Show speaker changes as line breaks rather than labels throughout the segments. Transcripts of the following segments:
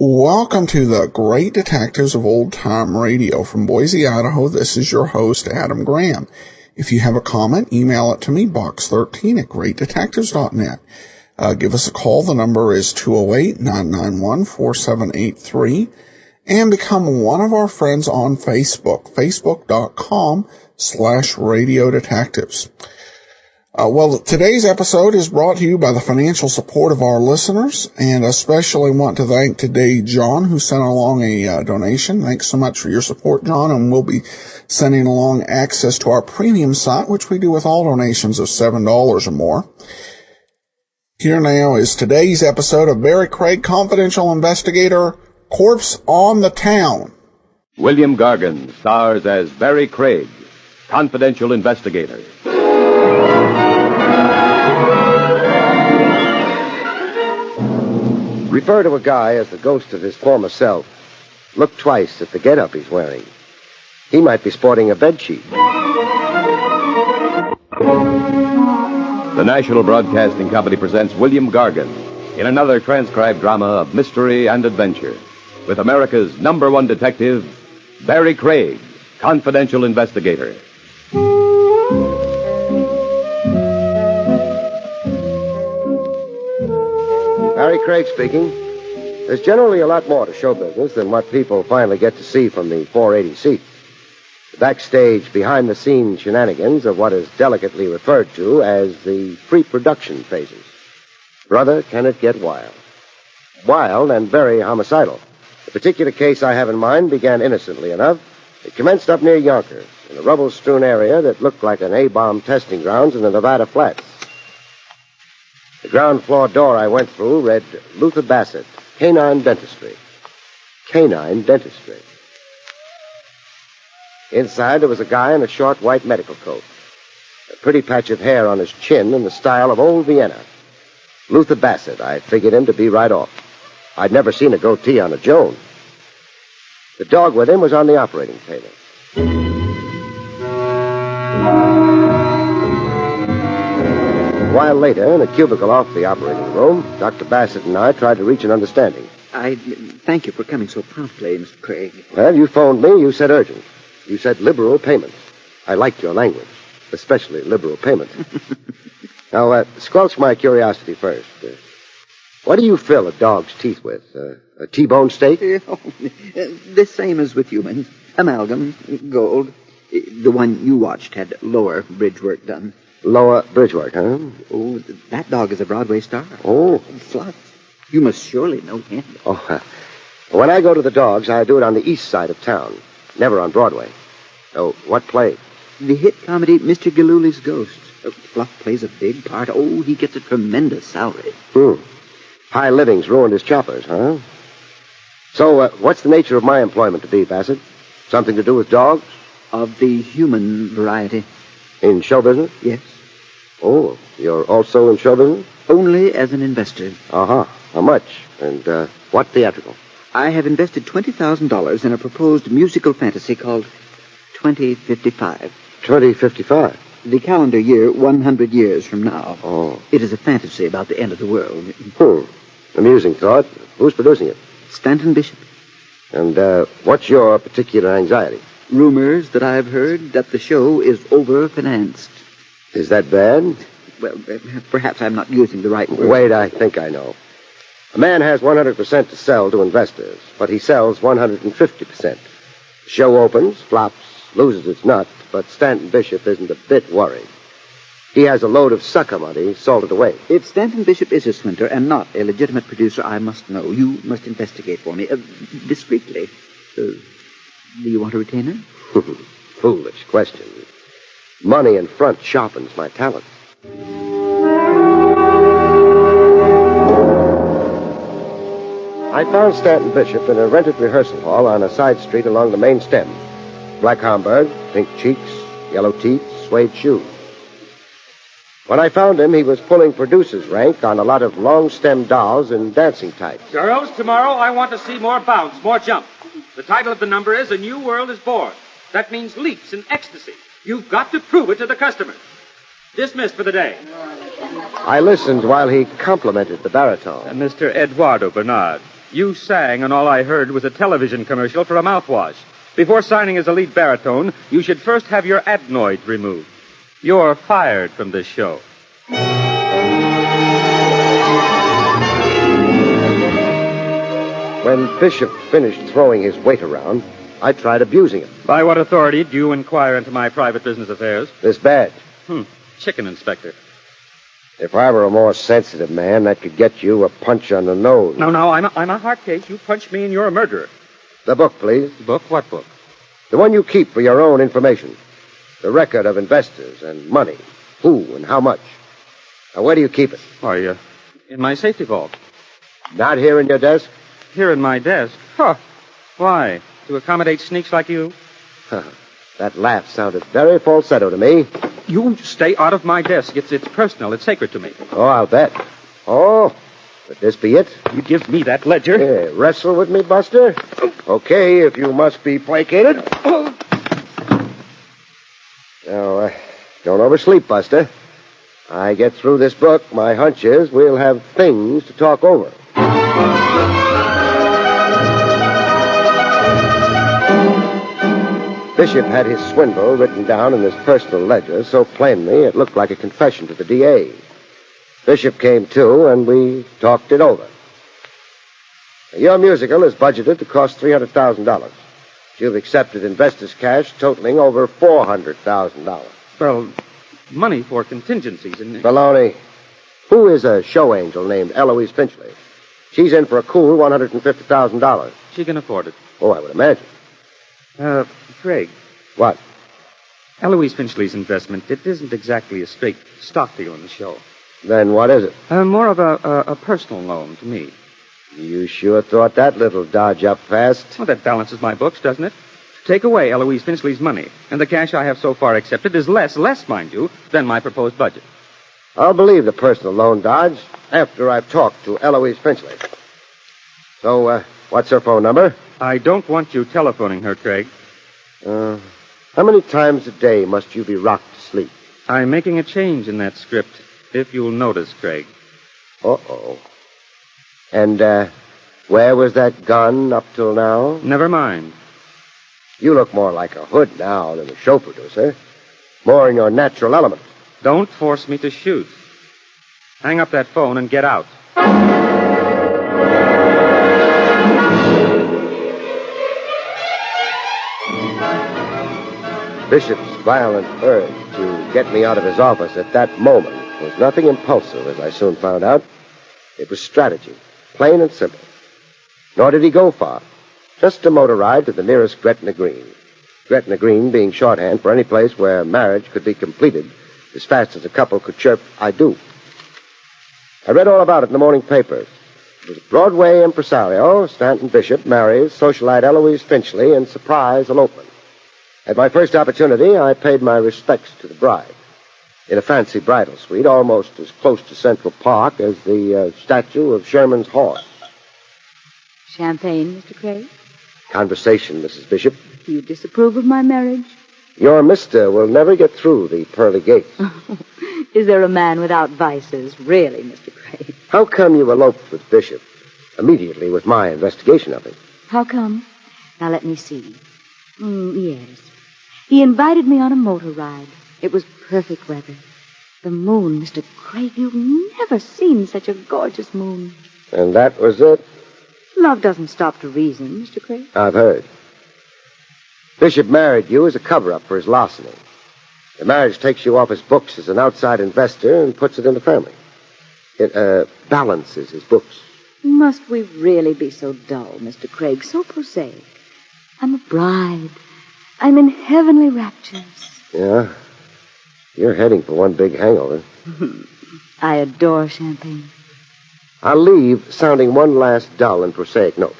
Welcome to the Great Detectives of Old Time Radio. From Boise, Idaho, this is your host, Adam Graham. If you have a comment, email it to me, box13@greatdetectives.net. Give us a call. The number is 208-991-4783. And become one of our friends on Facebook, facebook.com/Radio Detectives. Well, today's episode is brought to you by the financial support of our listeners, and especially want to thank today John, who sent along a donation. Thanks so much for your support, John, and we'll be sending along access to our premium site, which we do with all donations of $7 or more. Here now is today's episode of Barrie Craig, Confidential Investigator, Corpse on the Town.
William Gargan stars as Barrie Craig, Confidential Investigator.
Refer to a guy as the ghost of his former self. Look twice at the getup he's wearing. He might be sporting a bedsheet.
The National Broadcasting Company presents William Gargan in another transcribed drama of mystery and adventure with America's #1 detective, Barrie Craig, Confidential Investigator.
Barrie Craig speaking. There's generally a lot more to show business than what people finally get to see from the 480 seat. The backstage, behind-the-scenes shenanigans of what is delicately referred to as the pre-production phases. Brother, can it get wild? Wild and very homicidal. The particular case I have in mind began innocently enough. It commenced up near Yonkers, in a rubble-strewn area that looked like an A-bomb testing grounds in the Nevada Flats. The ground floor door I went through read Luther Bassett, Canine Dentistry. Canine Dentistry. Inside there was a guy in a short white medical coat. A pretty patch of hair on his chin in the style of old Vienna. Luther Bassett, I figured him to be right off. I'd never seen a goatee on a Joan. The dog with him was on the operating table. A while later, in a cubicle off the operating room, Dr. Bassett and I tried to reach an understanding.
I thank you for coming so promptly, Mr. Craig.
Well, you phoned me. You said urgent. You said liberal payment. I liked your language, especially liberal payment. Now, squelch my curiosity first. What do you fill a dog's teeth with? A T-bone steak?
The same as with humans. Amalgam, gold. The one you watched had lower bridge work done.
Lower bridge work, huh?
Oh, that dog is a Broadway star.
Oh.
Fluff. You must surely know him.
Oh, when I go to the dogs, I do it on the east side of town. Never on Broadway. Oh, what play?
The hit comedy, Mr. Galooly's Ghost. Fluff plays a big part. Oh, he gets a tremendous salary.
High living's ruined his choppers, huh? So, what's the nature of my employment to be, Bassett? Something to do with dogs?
Of the human variety.
In show business?
Yes.
Oh, you're also in show business?
Only as an investor.
Uh-huh. How much? And what theatrical?
I have invested $20,000 in a proposed musical fantasy called 2055.
2055?
The calendar year 100 years from now.
Oh.
It is a fantasy about the end of the world.
Amusing thought. Who's producing it?
Stanton Bishop.
And what's your particular anxiety?
Rumors that I've heard that the show is overfinanced.
Is that bad?
Well, perhaps I'm not using the right word.
Wait, I think I know. A man has 100% to sell to investors, but he sells 150%. The show opens, flops, loses its nut, but Stanton Bishop isn't a bit worried. He has a load of sucker money salted away.
If Stanton Bishop is a swindler and not a legitimate producer, I must know. You must investigate for me. Discreetly. Do you want a retainer?
Foolish question. Money in front sharpens my talent. I found Stanton Bishop in a rented rehearsal hall on a side street along the main stem. Black Homburg, pink cheeks, yellow teeth, suede shoes. When I found him, he was pulling producer's rank on a lot of long-stem dolls in dancing tights.
Girls, tomorrow I want to see more bounce, more jump. The title of the number is A New World is Born. That means leaps and ecstasy. You've got to prove it to the customers. Dismissed for the day.
I listened while he complimented the baritone.
Mr. Eduardo Bernard, you sang, and all I heard was a television commercial for a mouthwash. Before signing as a lead baritone, you should first have your adenoids removed. You're fired from this show.
When Bishop finished throwing his weight around, I tried abusing him.
By what authority do you inquire into my private business affairs?
This badge.
Chicken inspector.
If I were a more sensitive man, that could get you a punch on the nose.
No, I'm a hard case. You punch me and you're a murderer.
The book, please.
Book? What book?
The one you keep for your own information. The record of investors and money. Who and how much. Now, where do you keep it?
Why, in my safety vault.
Not here in your desk?
Here in my desk? Huh. Why? To accommodate sneaks like you?
That laugh sounded very falsetto to me.
You stay out of my desk. It's personal. It's sacred to me.
Oh, I'll bet. Oh, would this be it?
You give me that ledger.
Yeah, wrestle with me, Buster? Okay, if you must be placated. Now, don't oversleep, Buster. I get through this book, my hunch is we'll have things to talk over. Bishop had his swindle written down in his personal ledger so plainly it looked like a confession to the DA. Bishop came to, and we talked it over. Your musical is budgeted to cost $300,000. You've accepted investors' cash totaling over $400,000.
Well, money for contingencies and...
Baloney. Who is a show angel named Eloise Finchley? She's in for a cool $150,000.
She can afford it.
Oh, I would imagine.
Craig.
What?
Eloise Finchley's investment, it isn't exactly a straight stock deal in the show.
Then what is it?
More of a personal loan to me.
You sure thought that little dodge up fast.
Well, that balances my books, doesn't it? Take away Eloise Finchley's money, and the cash I have so far accepted is less, mind you, than my proposed budget.
I'll believe the personal loan dodge after I've talked to Eloise Finchley. So, what's her phone number?
I don't want you telephoning her, Craig.
How many times a day must you be rocked to sleep?
I'm making a change in that script, if you'll notice, Craig.
Uh-oh. And, where was that gun up till now?
Never mind.
You look more like a hood now than a show producer. More in your natural element.
Don't force me to shoot. Hang up that phone and get out.
Bishop's violent urge to get me out of his office at that moment was nothing impulsive, as I soon found out. It was strategy, plain and simple. Nor did he go far. Just a motor ride to the nearest Gretna Green. Gretna Green being shorthand for any place where marriage could be completed as fast as a couple could chirp, I do. I read all about it in the morning papers. It was Broadway impresario, Stanton Bishop, marries socialite Eloise Finchley in surprise elopement. At my first opportunity, I paid my respects to the bride. In a fancy bridal suite, almost as close to Central Park as the statue of Sherman's horse.
Champagne, Mr. Craig?
Conversation, Mrs. Bishop.
Do you disapprove of my marriage?
Your mister will never get through the pearly gates.
Is there a man without vices, really, Mr. Craig?
How come you eloped with Bishop immediately with my investigation of him?
How come? Now, let me see. Yes. He invited me on a motor ride. It was perfect weather. The moon, Mr. Craig, you've never seen such a gorgeous moon.
And that was it?
Love doesn't stop to reason, Mr. Craig.
I've heard. Bishop married you as a cover-up for his larceny. The marriage takes you off his books as an outside investor and puts it in the family. It, balances his books.
Must we really be so dull, Mr. Craig, so prosaic? I'm a bride. I'm in heavenly raptures.
Yeah? You're heading for one big hangover.
I adore champagne.
I'll leave sounding one last dull and prosaic note.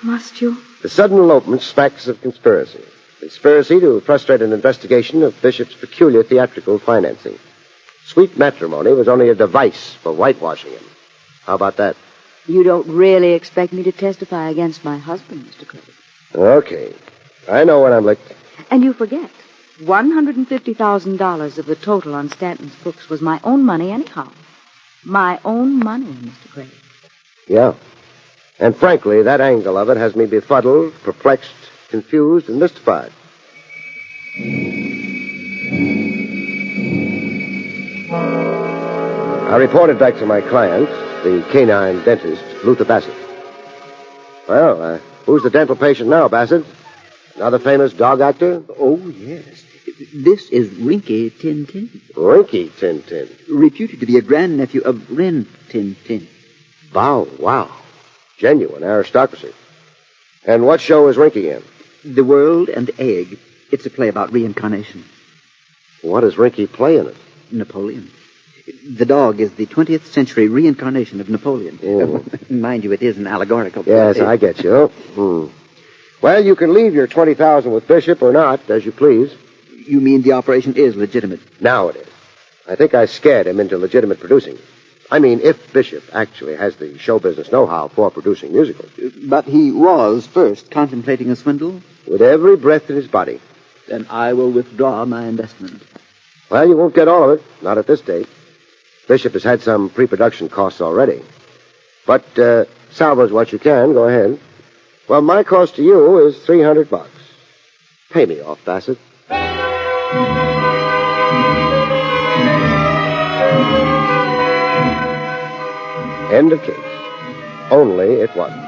Must you?
The sudden elopement smacks of conspiracy. Conspiracy to frustrate an investigation of Bishop's peculiar theatrical financing. Sweet matrimony was only a device for whitewashing him. How about that?
You don't really expect me to testify against my husband, Mr. Craig.
Okay. I know when I'm licked.
And you forget, $150,000 of the total on Stanton's books was my own money anyhow. My own money, Mr. Craig.
Yeah. And frankly, that angle of it has me befuddled, perplexed, confused, and mystified. I reported back to my client, the canine dentist, Luther Bassett. Well, who's the dental patient now, Bassett? Another famous dog actor?
Oh, yes. This is Rinky Tin Tin.
Rinky Tin Tin.
Reputed to be a grandnephew of Rin Tin Tin.
Bow, wow. Genuine aristocracy. And what show is Rinky in?
The World and the Egg. It's a play about reincarnation.
What does Rinky play in it?
Napoleon. The dog is the 20th century reincarnation of Napoleon. Mind you, it is an allegorical play.
Yes, I get you. Well, you can leave your $20,000 with Bishop or not, as you please.
You mean the operation is legitimate?
Now it is. I think I scared him into legitimate producing. I mean, if Bishop actually has the show business know-how for producing musicals.
But he was first contemplating a swindle?
With every breath in his body.
Then I will withdraw my investment.
Well, you won't get all of it. Not at this date. Bishop has had some pre-production costs already. But salvage what you can. Go ahead. Well, my cost to you is $300. Pay me off, Bassett. End of case. Only it wasn't.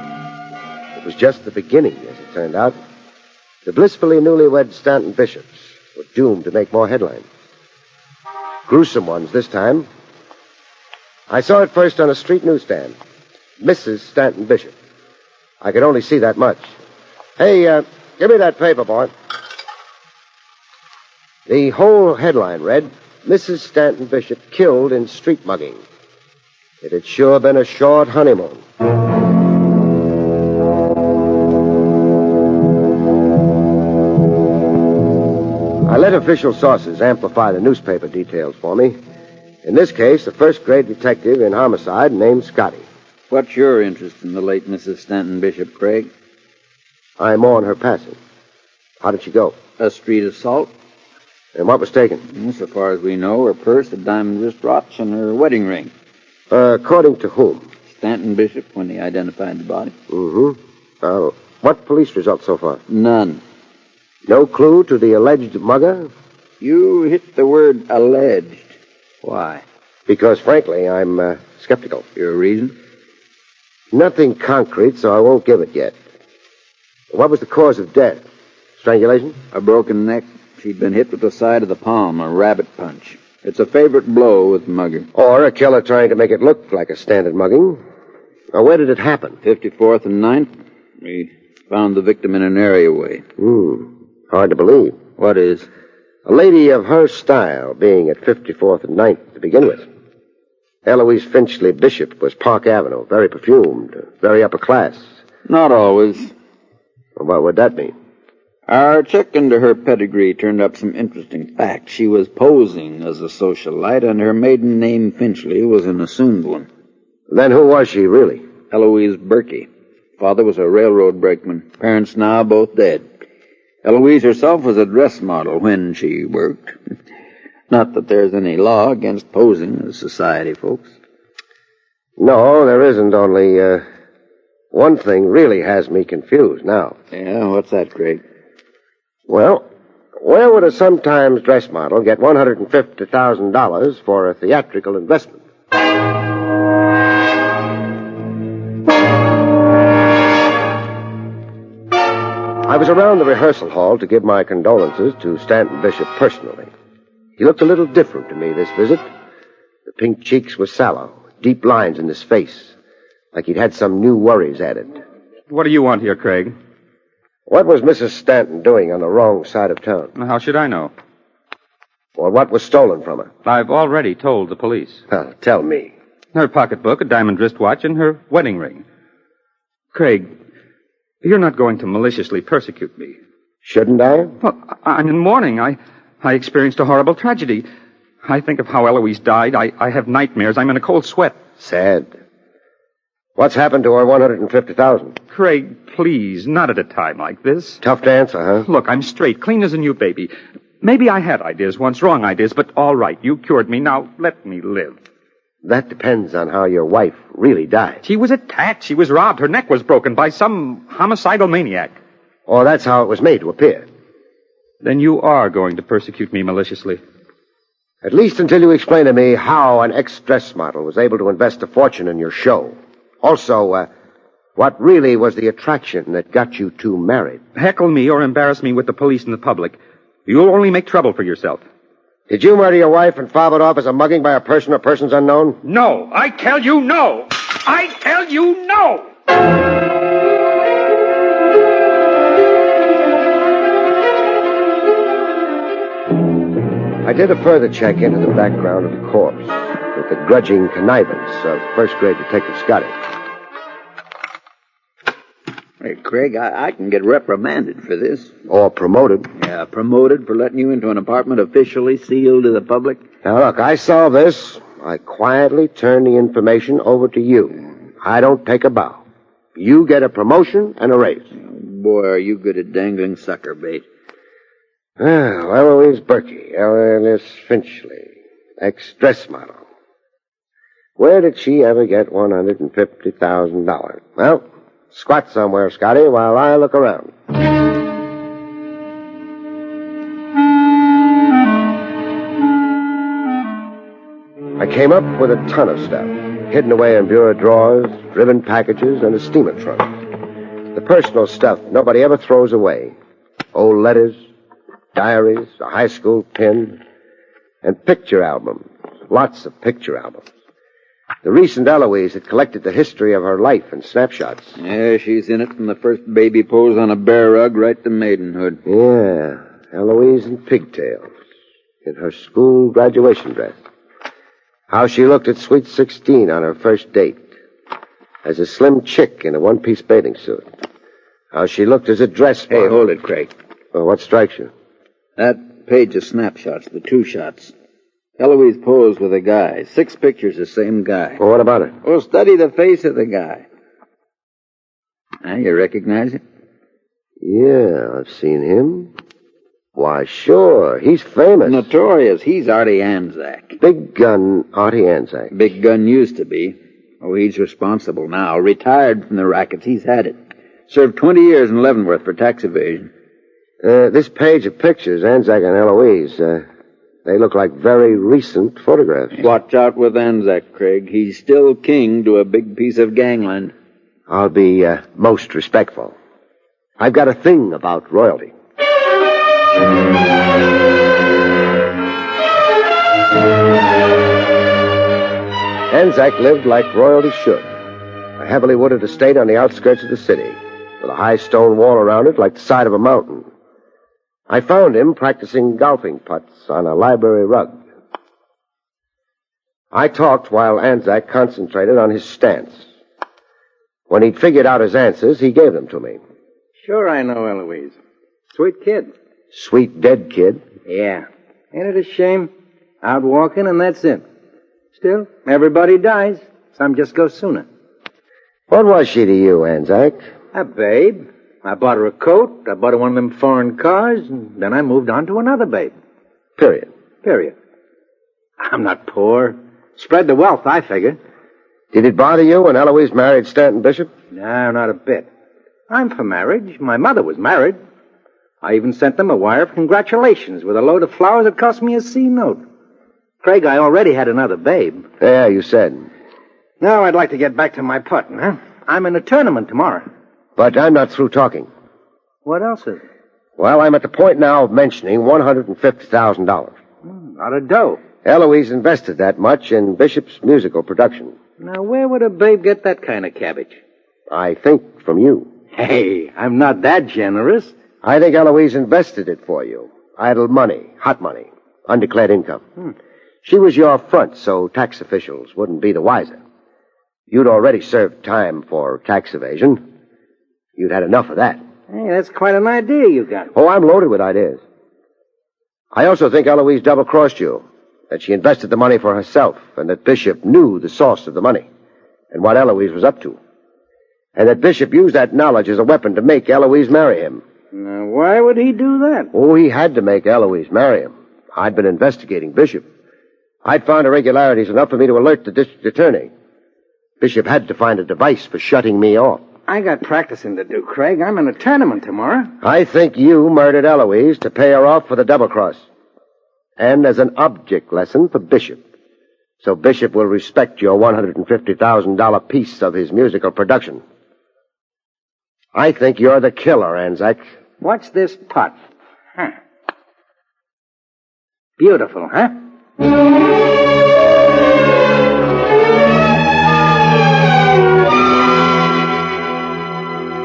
It was just the beginning, as it turned out. The blissfully newlywed Stanton Bishops were doomed to make more headlines. Gruesome ones this time. I saw it first on a street newsstand. Mrs. Stanton Bishop. I could only see that much. Hey, give me that paper, boy. The whole headline read, Mrs. Stanton Bishop killed in street mugging. It had sure been a short honeymoon. I let official sources amplify the newspaper details for me. In this case, a first-grade detective in homicide named Scotty.
What's your interest in the late Mrs. Stanton Bishop, Craig?
I mourn her passing. How did she go?
A street assault.
And what was taken?
So far as we know, her purse, a diamond wristwatch, and her wedding ring.
According to whom?
Stanton Bishop, when he identified the body.
What police results so far?
None.
No clue to the alleged mugger?
You hit the word alleged. Why?
Because, frankly, I'm skeptical.
Your reason?
Nothing concrete, so I won't give it yet. What was the cause of death? Strangulation?
A broken neck. She'd been hit with the side of the palm, a rabbit punch. It's a favorite blow with the mugger.
Or a killer trying to make it look like a standard mugging. Now, where did it happen?
54th and 9th. We found the victim in an areaway.
Hard to believe.
What is?
A lady of her style being at 54th and 9th to begin with. Eloise Finchley Bishop was Park Avenue, very perfumed, very upper class.
Not always.
Well, what would that mean?
Our check into her pedigree turned up some interesting facts. She was posing as a socialite, and her maiden name, Finchley, was an assumed one.
Then who was she, really?
Eloise Berkey. Father was a railroad brakeman. Parents now both dead. Eloise herself was a dress model when she worked. Not that there's any law against posing as society folks.
No, there isn't, only one thing really has me confused now.
Yeah, what's that, Craig?
Well, where would a sometimes dress model get $150,000 for a theatrical investment? I was around the rehearsal hall to give my condolences to Stanton Bishop personally. He looked a little different to me this visit. The pink cheeks were sallow, deep lines in his face, like he'd had some new worries added.
What do you want here, Craig?
What was Mrs. Stanton doing on the wrong side of town?
How should I know?
Or what was stolen from her?
I've already told the police.
Well, tell me.
Her pocketbook, a diamond wristwatch, and her wedding ring. Craig, you're not going to maliciously persecute me.
Shouldn't I?
Well, I'm in mourning. I experienced a horrible tragedy. I think of how Eloise died. I have nightmares. I'm in a cold sweat.
Sad. What's happened to her $150,000?
Craig, please, not at a time like this.
Tough to answer, huh?
Look, I'm straight, clean as a new baby. Maybe I had ideas once, wrong ideas, but all right, you cured me. Now, let me live.
That depends on how your wife really died.
She was attacked. She was robbed. Her neck was broken by some homicidal maniac.
Or that's how it was made to appear.
Then you are going to persecute me maliciously.
At least until you explain to me how an ex-dress model was able to invest a fortune in your show. Also, what really was the attraction that got you two married?
Heckle me or embarrass me with the police and the public. You'll only make trouble for yourself.
Did you murder your wife and fob it off as a mugging by a person or persons unknown?
No. I tell you no. I tell you no.
I did a further check into the background of the corpse with the grudging connivance of first-grade Detective Scotty.
Hey, Craig, I can get reprimanded for this.
Or promoted.
Yeah, promoted for letting you into an apartment officially sealed to the public.
Now, look, I solve this. I quietly turn the information over to you. I don't take a bow. You get a promotion and a raise.
Boy, are you good at dangling sucker bait.
Eloise Berkey, alias Finchley, ex-dress model. Where did she ever get $150,000? Well, squat somewhere, Scotty, while I look around. I came up with a ton of stuff, hidden away in bureau drawers, ribbon packages, and a steamer trunk. The personal stuff nobody ever throws away. Old letters, diaries, a high school pin, and picture albums. Lots of picture albums. The recent Eloise had collected the history of her life in snapshots.
Yeah, she's in it from the first baby pose on a bear rug right to maidenhood.
Yeah, Eloise in pigtails, in her school graduation dress. How she looked at Sweet 16 on her first date, as a slim chick in a one-piece bathing suit. How she looked as a dress model.
Hey, hold it, Craig.
Well, what strikes you?
That page of snapshots, the two shots. Eloise posed with a guy. 6 pictures, the same guy.
Well, what about it?
Well, study the face of the guy. Now, you recognize it?
Yeah, I've seen him. Why, sure. He's famous.
Notorious. He's Artie Anzac.
Big gun Artie Anzac.
Big gun used to be. Oh, he's responsible now. Retired from the rackets. He's had it. Served 20 years in Leavenworth for tax evasion.
This page of pictures, Anzac and Eloise, they look like very recent photographs.
Watch out with Anzac, Craig. He's still king to a big piece of gangland.
I'll be most respectful. I've got a thing about royalty. Anzac lived like royalty should. A heavily wooded estate on the outskirts of the city, with a high stone wall around it like the side of a mountain. I found him practicing golfing putts on a library rug. I talked while Anzac concentrated on his stance. When he'd figured out his answers, he gave them to me.
Sure I know Eloise. Sweet kid.
Sweet dead kid.
Yeah. Ain't it a shame? Out walking and that's it. Still, everybody dies. Some just go sooner.
What was she to you, Anzac?
A babe. I bought her a coat. I bought her one of them foreign cars. And then I moved on to another babe.
Period.
Period. I'm not poor. Spread the wealth, I figure.
Did it bother you when Eloise married Stanton Bishop?
No, not a bit. I'm for marriage. My mother was married. I even sent them a wire of congratulations with a load of flowers that cost me a C note. Craig, I already had another babe.
Yeah, you said.
Now I'd like to get back to my putting, huh? I'm in a tournament tomorrow.
But I'm not through talking.
What else is it?
Well, I'm at the point now of mentioning $150,000.
Lot of dough.
Eloise invested that much in Bishop's musical production.
Now, where would a babe get that kind of cabbage?
I think from you.
Hey, I'm not that generous.
I think Eloise invested it for you. Idle money, hot money, undeclared income. She was your front, so tax officials wouldn't be the wiser. You'd already served time for tax evasion. You'd had enough of that.
Hey, that's quite an idea you got.
Oh, I'm loaded with ideas. I also think Eloise double-crossed you, that she invested the money for herself, and that Bishop knew the source of the money and what Eloise was up to. And that Bishop used that knowledge as a weapon to make Eloise marry him.
Now, why would he do that?
Oh, he had to make Eloise marry him. I'd been investigating Bishop. I'd found irregularities enough for me to alert the district attorney. Bishop had to find a device for shutting me off.
I got practicing to do, Craig. I'm in a tournament tomorrow.
I think you murdered Eloise to pay her off for the double-cross. And as an object lesson for Bishop. So Bishop will respect your $150,000 piece of his musical production. I think you're the killer, Anzac.
What's this putt? Huh. Beautiful, huh?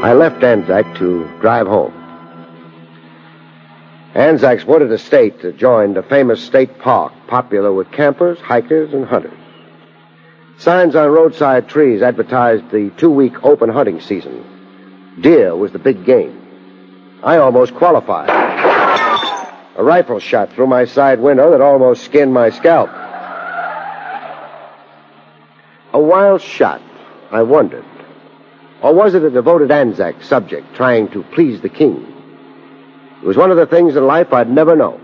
I left Anzac to drive home. Anzac's wooded estate adjoined a famous state park, popular with campers, hikers, and hunters. Signs on roadside trees advertised the 2-week open hunting season. Deer was the big game. I almost qualified. A rifle shot through my side window that almost skinned my scalp. A wild shot, I wondered. Or was it a devoted Anzac subject trying to please the king? It was one of the things in life I'd never know.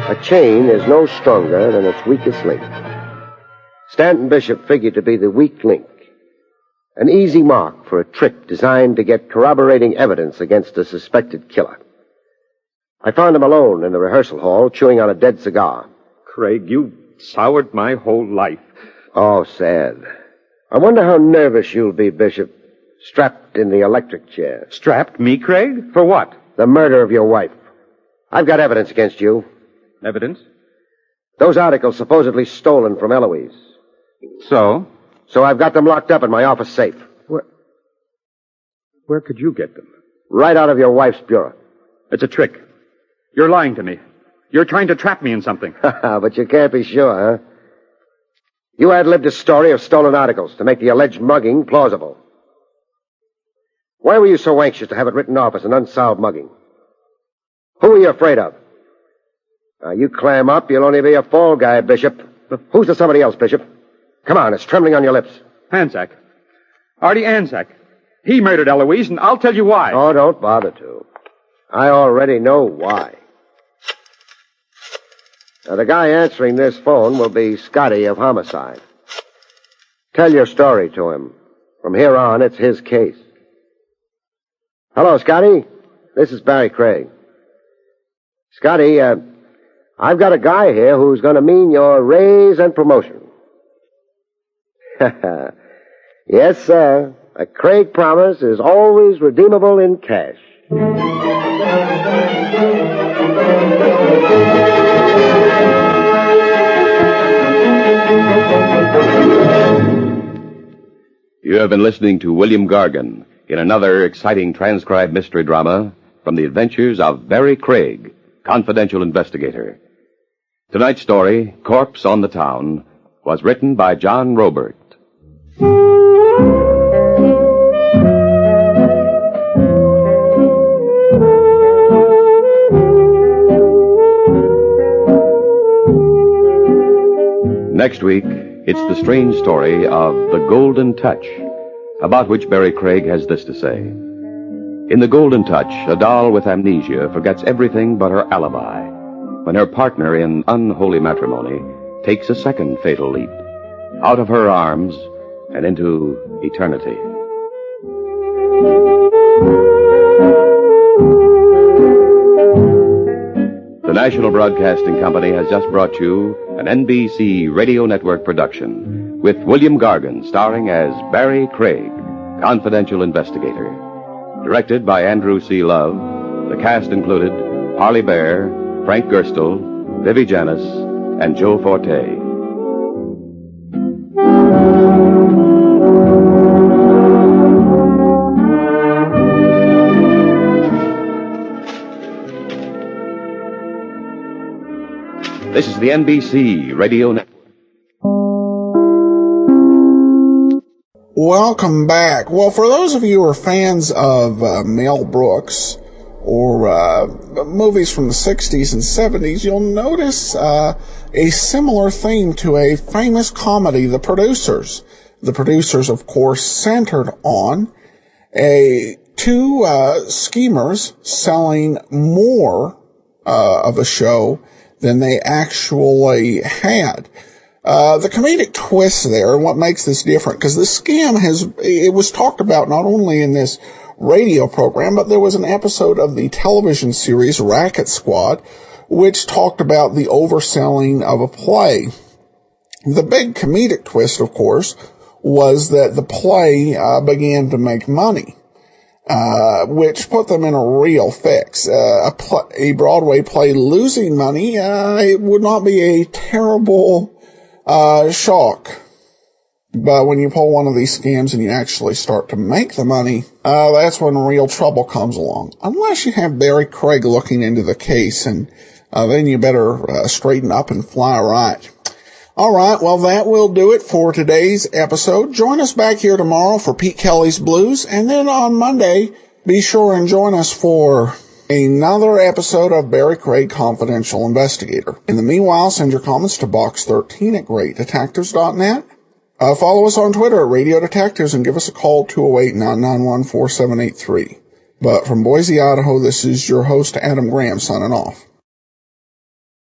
A chain is no stronger than its weakest link. Stanton Bishop figured to be the weak link. An easy mark for a trick designed to get corroborating evidence against a suspected killer. I found him alone in the rehearsal hall, chewing on a dead cigar.
Craig, you soured my whole life.
Oh, sad. I wonder how nervous you'll be, Bishop, strapped in the electric chair.
Strapped me, Craig? For what?
The murder of your wife. I've got evidence against you.
Evidence?
Those articles supposedly stolen from Eloise.
So?
So I've got them locked up in my office safe.
Where could you get them?
Right out of your wife's bureau.
It's a trick. You're lying to me. You're trying to trap me in something.
But you can't be sure, huh? You ad-libbed a story of stolen articles to make the alleged mugging plausible. Why were you so anxious to have it written off as an unsolved mugging? Who are you afraid of? You clam up, you'll only be a fall guy, Bishop. Who's the somebody else, Bishop? Come on, it's trembling on your lips.
Anzac. Artie Anzac. He murdered Eloise, and I'll tell you why.
Oh, don't bother to. I already know why. Now, the guy answering this phone will be Scotty of Homicide. Tell your story to him. From here on, it's his case. Hello, Scotty. This is Barrie Craig. Scotty, I've got a guy here who's going to mean your raise and promotion. Yes, sir. A Craig promise is always redeemable in cash.
You have been listening to William Gargan in another exciting transcribed mystery drama from the adventures of Barrie Craig, confidential investigator. Tonight's story, Corpse on the Town, was written by John Robert. Next week, it's the strange story of The Golden Touch, about which Barrie Craig has this to say. In The Golden Touch, a doll with amnesia forgets everything but her alibi when her partner in unholy matrimony takes a second fatal leap out of her arms and into eternity. The National Broadcasting Company has just brought you an NBC Radio Network production with William Gargan starring as Barrie Craig, confidential investigator. Directed by Andrew C. Love, the cast included Harley Bear, Frank Gerstle, Vivi Janis, and Joe Forte. This is the NBC Radio Network.
Welcome back. Well, for those of you who are fans of Mel Brooks or movies from the 60s and 70s, you'll notice a similar theme to a famous comedy, The Producers. The Producers, of course, centered on two schemers selling more of a show than they actually had. The comedic twist there, and what makes this different, because the scam it was talked about not only in this radio program, but there was an episode of the television series Racket Squad, which talked about the overselling of a play. The big comedic twist, of course, was that the play began to make money, which put them in a real fix. A Broadway play losing money, it would not be a terrible shock. But when you pull one of these scams and you actually start to make the money, that's when real trouble comes along. Unless you have Barrie Craig looking into the case, and then you better straighten up and fly right. All right, well, that will do it for today's episode. Join us back here tomorrow for Pete Kelly's Blues, and then on Monday, be sure and join us for another episode of Barrie Craig Confidential Investigator. In the meanwhile, send your comments to box13@greatdetectives.net. Follow us on Twitter at Radio Detectives and give us a call, 208-991-4783. But from Boise, Idaho, this is your host, Adam Graham, signing off.